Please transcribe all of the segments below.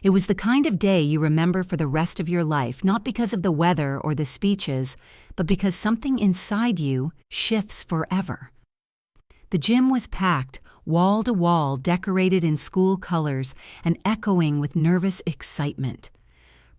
It was the kind of day you remember for the rest of your life, not because of the weather or the speeches, but because something inside you shifts forever. The gym was packed, wall to wall, decorated in school colors and echoing with nervous excitement.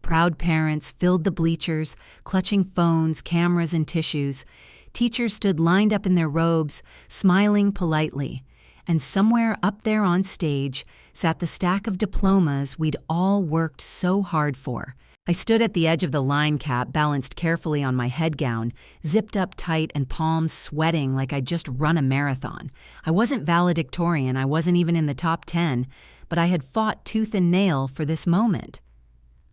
Proud parents filled the bleachers, clutching phones, cameras, and tissues. Teachers stood lined up in their robes, smiling politely. And somewhere up there on stage sat the stack of diplomas we'd all worked so hard for. I stood at the edge of the line cap, balanced carefully on my head gown, zipped up tight and palms sweating like I'd just run a marathon. I wasn't valedictorian, I wasn't even in the top 10, but I had fought tooth and nail for this moment.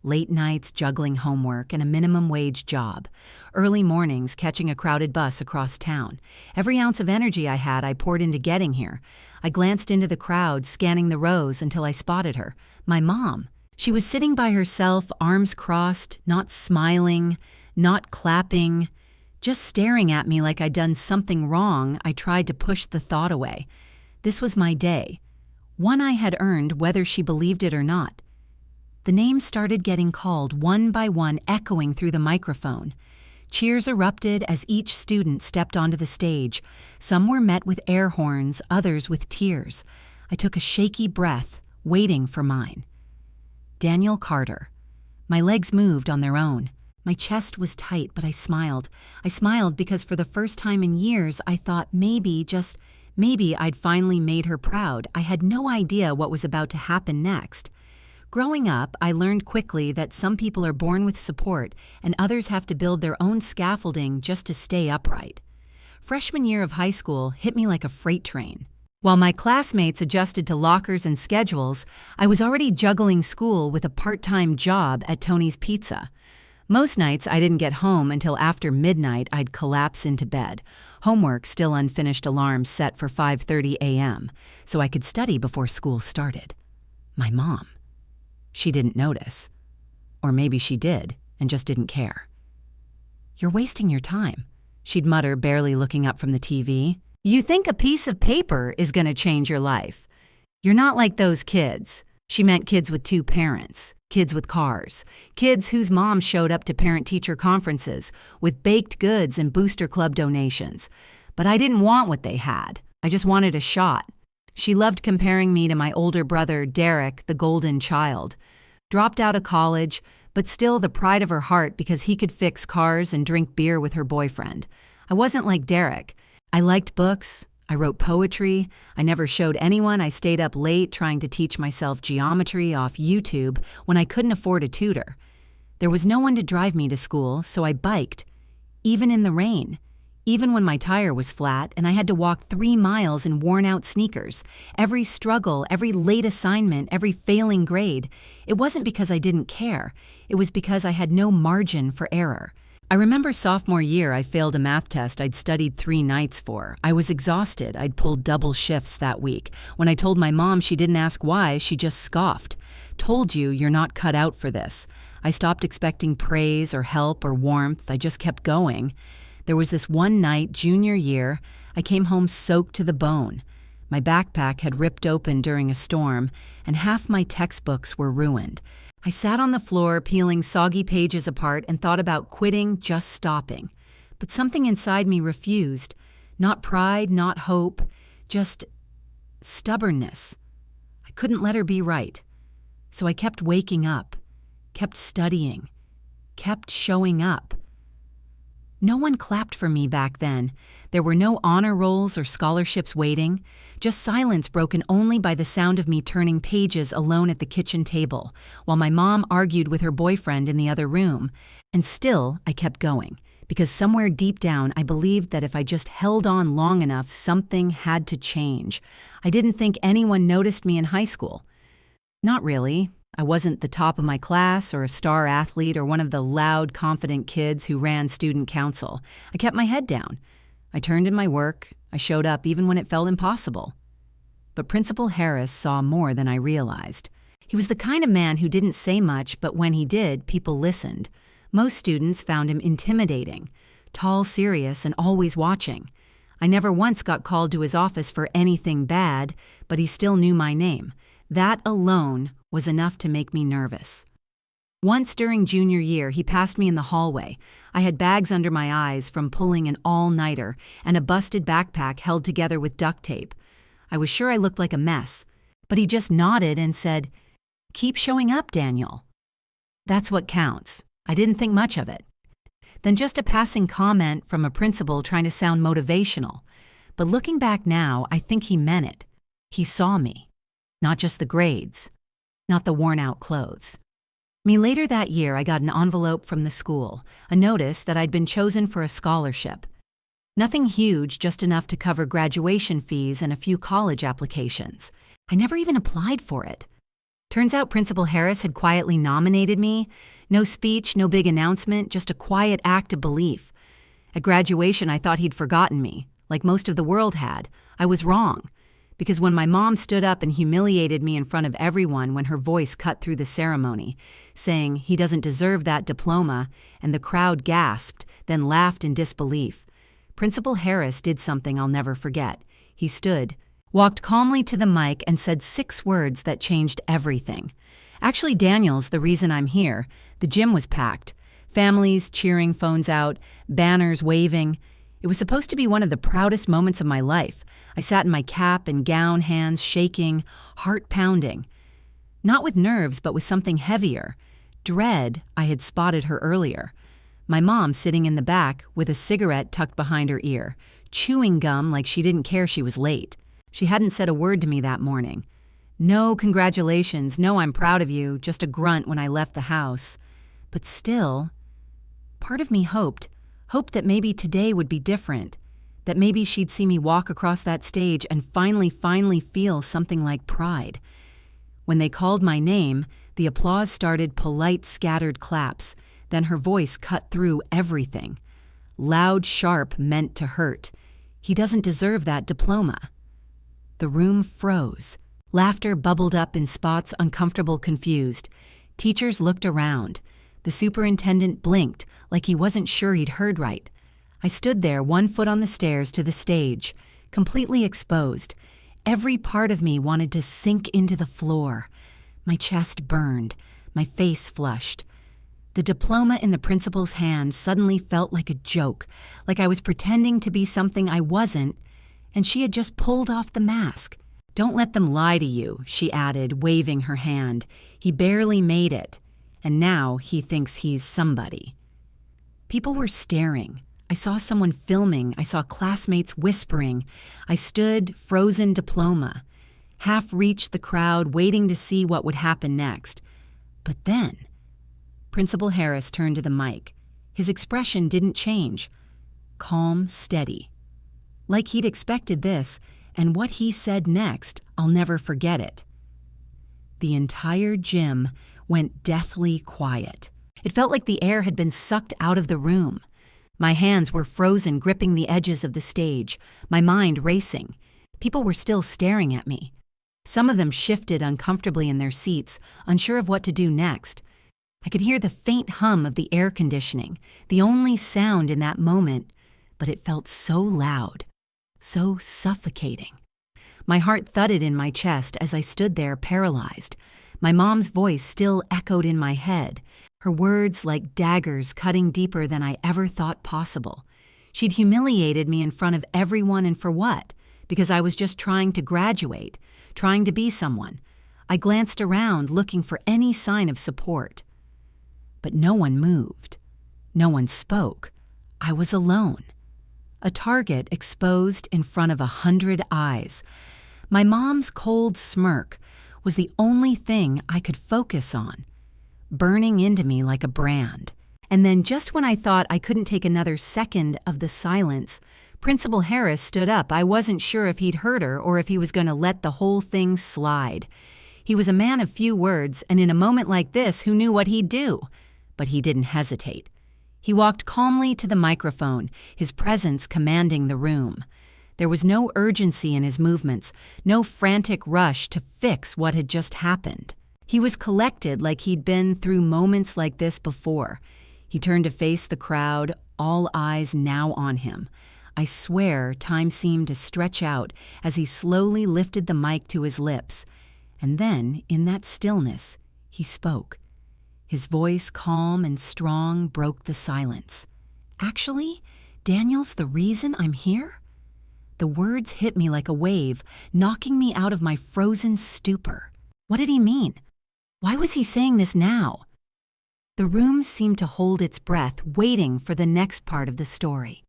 Late nights juggling homework and a minimum wage job. Early mornings catching a crowded bus across town. Every ounce of energy I had, I poured into getting here. I glanced into the crowd, scanning the rows until I spotted her. My mom. She was sitting by herself, arms crossed, not smiling, not clapping, just staring at me like I'd done something wrong. I tried to push the thought away. This was my day. One I had earned whether she believed it or not. The names started getting called one by one, echoing through the microphone. Cheers erupted as each student stepped onto the stage. Some were met with air horns, others with tears. I took a shaky breath, waiting for mine. Daniel Carter. My legs moved on their own. My chest was tight, but I smiled. I smiled because for the first time in years, I thought maybe, just maybe, I'd finally made her proud. I had no idea what was about to happen next. Growing up, I learned quickly that some people are born with support and others have to build their own scaffolding just to stay upright. Freshman year of high school hit me like a freight train. While my classmates adjusted to lockers and schedules, I was already juggling school with a part-time job at Tony's Pizza. Most nights I didn't get home until after midnight. I'd collapse into bed. Homework still unfinished, alarms set for 5:30 a.m., so I could study before school started. My mom. She didn't notice. Or maybe she did and just didn't care. "You're wasting your time," she'd mutter, barely looking up from the TV. "You think a piece of paper is going to change your life. You're not like those kids." She meant kids with 2 parents, kids with cars, kids whose moms showed up to parent-teacher conferences with baked goods and booster club donations. But I didn't want what they had. I just wanted a shot. She loved comparing me to my older brother, Derek, the golden child. Dropped out of college, but still the pride of her heart because he could fix cars and drink beer with her boyfriend. I wasn't like Derek. I liked books. I wrote poetry. I never showed anyone. I stayed up late trying to teach myself geometry off YouTube when I couldn't afford a tutor. There was no one to drive me to school, so I biked, even in the rain. Even when my tire was flat and I had to walk 3 miles in worn-out sneakers, every struggle, every late assignment, every failing grade, it wasn't because I didn't care. It was because I had no margin for error. I remember sophomore year I failed a math test I'd studied 3 nights for. I was exhausted. I'd pulled double shifts that week. When I told my mom, she didn't ask why, she just scoffed. "Told you you're not cut out for this." I stopped expecting praise or help or warmth. I just kept going. There was this one night, junior year, I came home soaked to the bone. My backpack had ripped open during a storm, and half my textbooks were ruined. I sat on the floor, peeling soggy pages apart, and thought about quitting, just stopping. But something inside me refused. Not pride, not hope, just stubbornness. I couldn't let her be right. So I kept waking up, kept studying, kept showing up. No one clapped for me back then. There were no honor rolls or scholarships waiting, just silence broken only by the sound of me turning pages alone at the kitchen table, while my mom argued with her boyfriend in the other room. And still, I kept going, because somewhere deep down I believed that if I just held on long enough, something had to change. I didn't think anyone noticed me in high school. Not really. I wasn't the top of my class or a star athlete or one of the loud, confident kids who ran student council. I kept my head down. I turned in my work. I showed up even when it felt impossible. But Principal Harris saw more than I realized. He was the kind of man who didn't say much, but when he did, people listened. Most students found him intimidating, tall, serious, and always watching. I never once got called to his office for anything bad, but he still knew my name. That alone was enough to make me nervous. Once during junior year, he passed me in the hallway. I had bags under my eyes from pulling an all-nighter and a busted backpack held together with duct tape. I was sure I looked like a mess, but he just nodded and said, "Keep showing up, Daniel." That's what counts. I didn't think much of it. Then just a passing comment from a principal trying to sound motivational. But looking back now, I think he meant it. He saw me. Not just the grades. Not the worn-out clothes. Later that year, I got an envelope from the school, a notice that I'd been chosen for a scholarship. Nothing huge, just enough to cover graduation fees and a few college applications. I never even applied for it. Turns out Principal Harris had quietly nominated me. No speech, no big announcement, just a quiet act of belief. At graduation, I thought he'd forgotten me, like most of the world had. I was wrong. Because when my mom stood up and humiliated me in front of everyone when her voice cut through the ceremony, saying he doesn't deserve that diploma, and the crowd gasped, then laughed in disbelief, Principal Harris did something I'll never forget. He stood, walked calmly to the mic, and said 6 words that changed everything. Actually, Daniel's the reason I'm here. The gym was packed. Families cheering, phones out, banners waving. It was supposed to be one of the proudest moments of my life. I sat in my cap and gown, hands shaking, heart pounding. Not with nerves, but with something heavier. Dread. I had spotted her earlier. My mom sitting in the back with a cigarette tucked behind her ear, chewing gum like she didn't care she was late. She hadn't said a word to me that morning. No congratulations, no I'm proud of you, just a grunt when I left the house. But still, part of me hoped that maybe today would be different. That maybe she'd see me walk across that stage and finally feel something like pride. When they called my name, the applause started polite, scattered claps. Then her voice cut through everything. Loud, sharp, meant to hurt. He doesn't deserve that diploma. The room froze. Laughter bubbled up in spots, uncomfortable, confused. Teachers looked around. The superintendent blinked, like he wasn't sure he'd heard right. I stood there, one foot on the stairs to the stage, completely exposed. Every part of me wanted to sink into the floor. My chest burned, my face flushed. The diploma in the principal's hand suddenly felt like a joke, like I was pretending to be something I wasn't, and she had just pulled off the mask. "Don't let them lie to you," she added, waving her hand. "He barely made it, and now he thinks he's somebody." People were staring. I saw someone filming. I saw classmates whispering. I stood, frozen diploma, half reached the crowd, waiting to see what would happen next. But then, Principal Harris turned to the mic. His expression didn't change. Calm, steady. Like he'd expected this, and what he said next, I'll never forget it. The entire gym went deathly quiet. It felt like the air had been sucked out of the room. My hands were frozen, gripping the edges of the stage, my mind racing. People were still staring at me. Some of them shifted uncomfortably in their seats, unsure of what to do next. I could hear the faint hum of the air conditioning, the only sound in that moment, but it felt so loud, so suffocating. My heart thudded in my chest as I stood there paralyzed. My mom's voice still echoed in my head, her words like daggers cutting deeper than I ever thought possible. She'd humiliated me in front of everyone, and for what? Because I was just trying to graduate, trying to be someone. I glanced around looking for any sign of support. But no one moved. No one spoke. I was alone. A target exposed in front of 100 eyes. My mom's cold smirk was the only thing I could focus on, burning into me like a brand. And then just when I thought I couldn't take another second of the silence, Principal Harris stood up. I wasn't sure if he'd heard her or if he was going to let the whole thing slide. He was a man of few words, and in a moment like this, who knew what he'd do? But he didn't hesitate. He walked calmly to the microphone, his presence commanding the room. There was no urgency in his movements, no frantic rush to fix what had just happened. He was collected like he'd been through moments like this before. He turned to face the crowd, all eyes now on him. I swear time seemed to stretch out as he slowly lifted the mic to his lips. And then, in that stillness, he spoke. His voice, calm and strong, broke the silence. "Actually, Daniel's the reason I'm here?" The words hit me like a wave, knocking me out of my frozen stupor. What did he mean? Why was he saying this now? The room seemed to hold its breath, waiting for the next part of the story.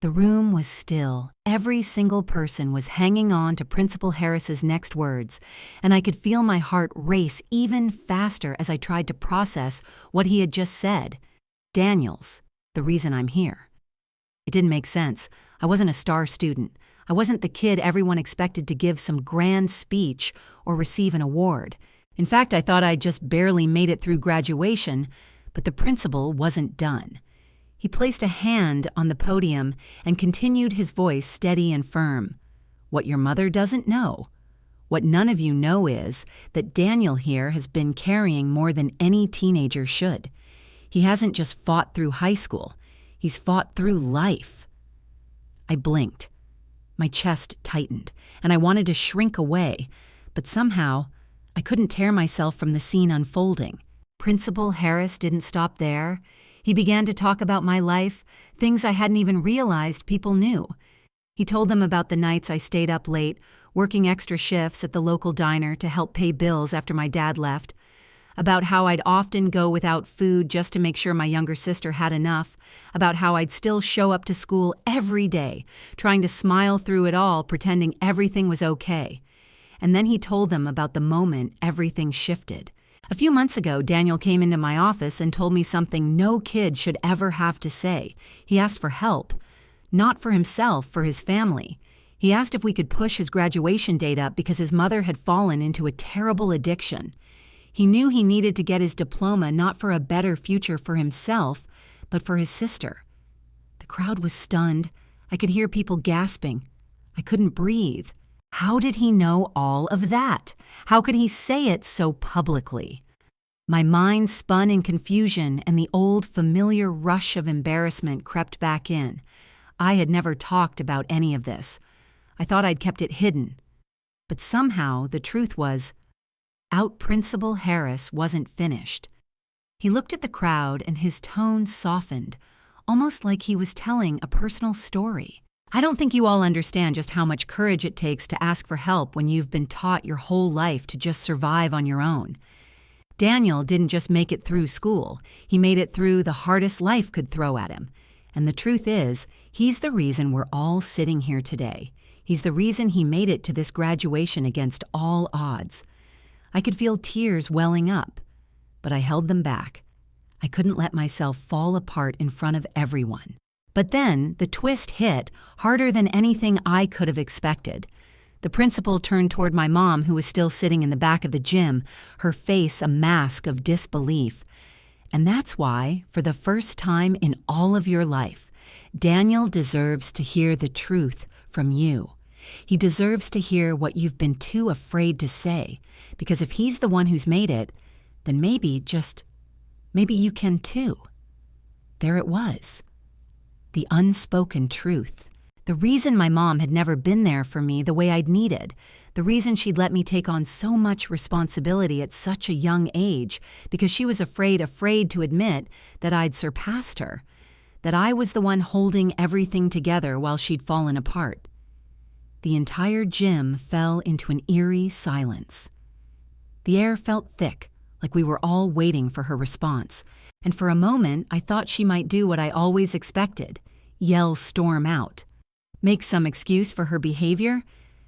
The room was still. Every single person was hanging on to Principal Harris's next words, and I could feel my heart race even faster as I tried to process what he had just said. Daniel's the reason I'm here. It didn't make sense. I wasn't a star student. I wasn't the kid everyone expected to give some grand speech or receive an award. In fact, I thought I'd just barely made it through graduation, but the principal wasn't done. He placed a hand on the podium and continued his voice steady and firm. "What your mother doesn't know, what none of you know is that Daniel here has been carrying more than any teenager should. He hasn't just fought through high school. He's fought through life." I blinked. My chest tightened, and I wanted to shrink away, but somehow I couldn't tear myself from the scene unfolding. Principal Harris didn't stop there. He began to talk about my life, things I hadn't even realized people knew. He told them about the nights I stayed up late, working extra shifts at the local diner to help pay bills after my dad left, about how I'd often go without food just to make sure my younger sister had enough, about how I'd still show up to school every day, trying to smile through it all, pretending everything was okay. And then he told them about the moment everything shifted. A few months ago, Daniel came into my office and told me something no kid should ever have to say. He asked for help. Not for himself, for his family. He asked if we could push his graduation date up because his mother had fallen into a terrible addiction. He knew he needed to get his diploma not for a better future for himself, but for his sister. The crowd was stunned. I could hear people gasping. I couldn't breathe. How did he know all of that? How could he say it so publicly? My mind spun in confusion, and the old familiar rush of embarrassment crept back in. I had never talked about any of this. I thought I'd kept it hidden. But somehow the truth was, Principal Harris wasn't finished. He looked at the crowd and his tone softened, almost like he was telling a personal story. "I don't think you all understand just how much courage it takes to ask for help when you've been taught your whole life to just survive on your own. Daniel didn't just make it through school. He made it through the hardest life could throw at him. And the truth is, he's the reason we're all sitting here today. He's the reason he made it to this graduation against all odds." I could feel tears welling up, but I held them back. I couldn't let myself fall apart in front of everyone. But then the twist hit harder than anything I could have expected. The principal turned toward my mom, who was still sitting in the back of the gym, her face a mask of disbelief. "And that's why, for the first time in all of your life, Daniel deserves to hear the truth from you. He deserves to hear what you've been too afraid to say, because if he's the one who's made it, then maybe you can too." There it was. The unspoken truth. The reason my mom had never been there for me the way I'd needed. The reason she'd let me take on so much responsibility at such a young age, because she was afraid to admit that I'd surpassed her, that I was the one holding everything together while she'd fallen apart. The entire gym fell into an eerie silence. The air felt thick, like we were all waiting for her response, and for a moment I thought she might do what I always expected, yell storm out, make some excuse for her behavior,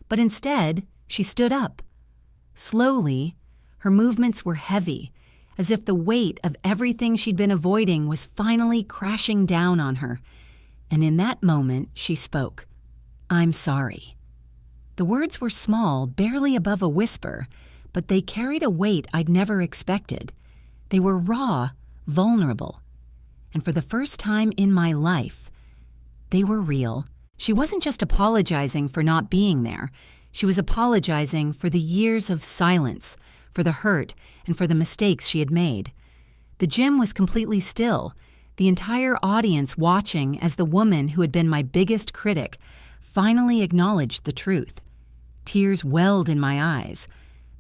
but instead she stood up. Slowly, her movements were heavy, as if the weight of everything she'd been avoiding was finally crashing down on her, and in that moment she spoke. "I'm sorry." The words were small, barely above a whisper, but they carried a weight I'd never expected. They were raw, vulnerable, and for the first time in my life, they were real. She wasn't just apologizing for not being there. She was apologizing for the years of silence, for the hurt, and for the mistakes she had made. The gym was completely still, the entire audience watching as the woman who had been my biggest critic finally acknowledged the truth. Tears welled in my eyes,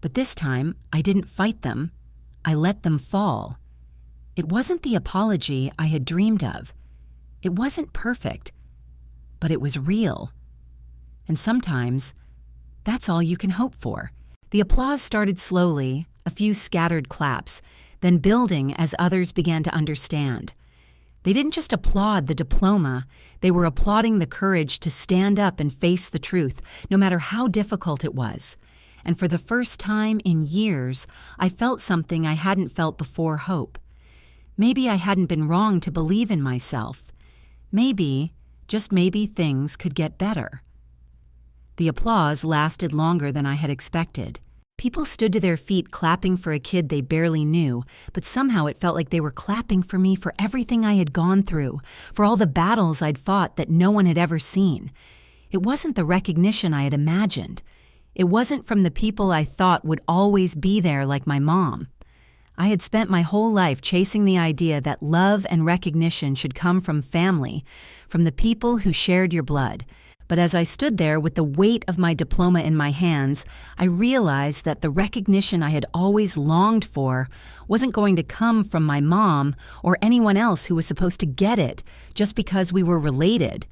But this time, I didn't fight them. I let them fall. It wasn't the apology I had dreamed of. It wasn't perfect, but it was real. And sometimes, that's all you can hope for. The applause started slowly, a few scattered claps, then building as others began to understand. They didn't just applaud the diploma, they were applauding the courage to stand up and face the truth, no matter how difficult it was. And for the first time in years, I felt something I hadn't felt before: hope. Maybe I hadn't been wrong to believe in myself. Maybe, just maybe, things could get better. The applause lasted longer than I had expected. People stood to their feet clapping for a kid they barely knew, but somehow it felt like they were clapping for me for everything I had gone through, for all the battles I'd fought that no one had ever seen. It wasn't the recognition I had imagined. It wasn't from the people I thought would always be there, like my mom. I had spent my whole life chasing the idea that love and recognition should come from family, from the people who shared your blood. But as I stood there with the weight of my diploma in my hands, I realized that the recognition I had always longed for wasn't going to come from my mom or anyone else who was supposed to get it just because we were related.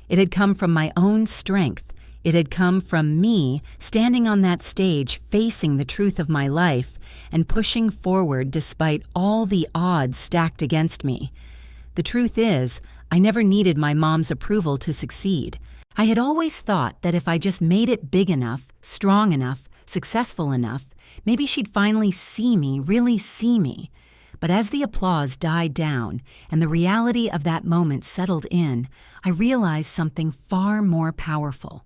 It had come from my own strength. It had come from me standing on that stage, facing the truth of my life and pushing forward despite all the odds stacked against me. The truth is, I never needed my mom's approval to succeed. I had always thought that if I just made it big enough, strong enough, successful enough, maybe she'd finally see me, really see me. But as the applause died down and the reality of that moment settled in, I realized something far more powerful.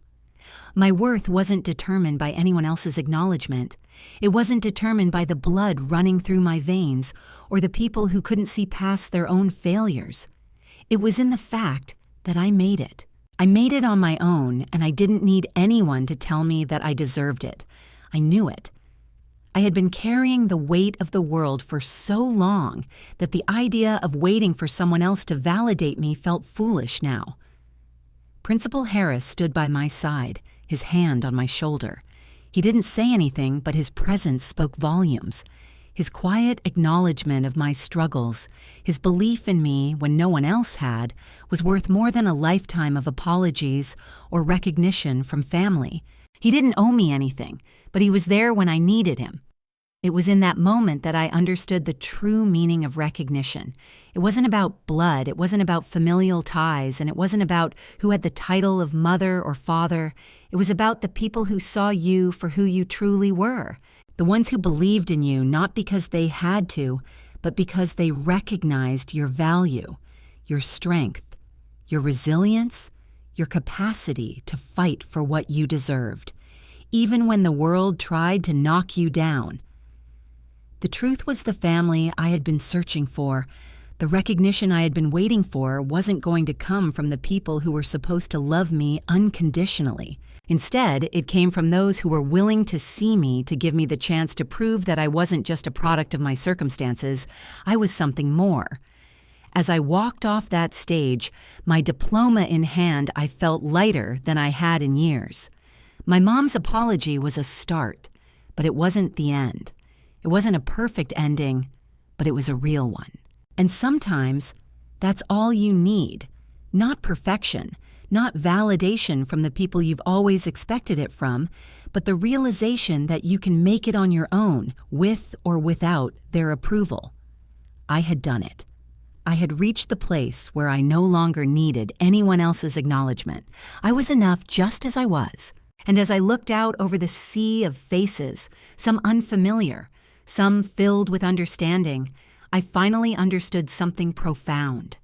My worth wasn't determined by anyone else's acknowledgement. It wasn't determined by the blood running through my veins or the people who couldn't see past their own failures. It was in the fact that I made it. I made it on my own, and I didn't need anyone to tell me that I deserved it. I knew it. I had been carrying the weight of the world for so long that the idea of waiting for someone else to validate me felt foolish now. Principal Harris stood by my side, his hand on my shoulder. He didn't say anything, but his presence spoke volumes. His quiet acknowledgement of my struggles, his belief in me when no one else had, was worth more than a lifetime of apologies or recognition from family. He didn't owe me anything, but he was there when I needed him. It was in that moment that I understood the true meaning of recognition. It wasn't about blood, it wasn't about familial ties, and it wasn't about who had the title of mother or father. It was about the people who saw you for who you truly were. The ones who believed in you not because they had to, but because they recognized your value, your strength, your resilience, your capacity to fight for what you deserved, even when the world tried to knock you down. The truth was, the family I had been searching for, the recognition I had been waiting for, wasn't going to come from the people who were supposed to love me unconditionally. Instead, it came from those who were willing to see me, to give me the chance to prove that I wasn't just a product of my circumstances, I was something more. As I walked off that stage, my diploma in hand, I felt lighter than I had in years. My mom's apology was a start, but it wasn't the end. It wasn't a perfect ending, but it was a real one. And sometimes, that's all you need. Not perfection, not validation from the people you've always expected it from, but the realization that you can make it on your own, with or without their approval. I had done it. I had reached the place where I no longer needed anyone else's acknowledgement. I was enough just as I was. And as I looked out over the sea of faces, some unfamiliar, some filled with understanding, I finally understood something profound.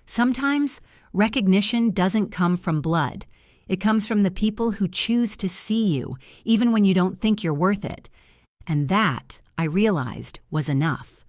Sometimes, recognition doesn't come from blood. It comes from the people who choose to see you, even when you don't think you're worth it. And that, I realized, was enough.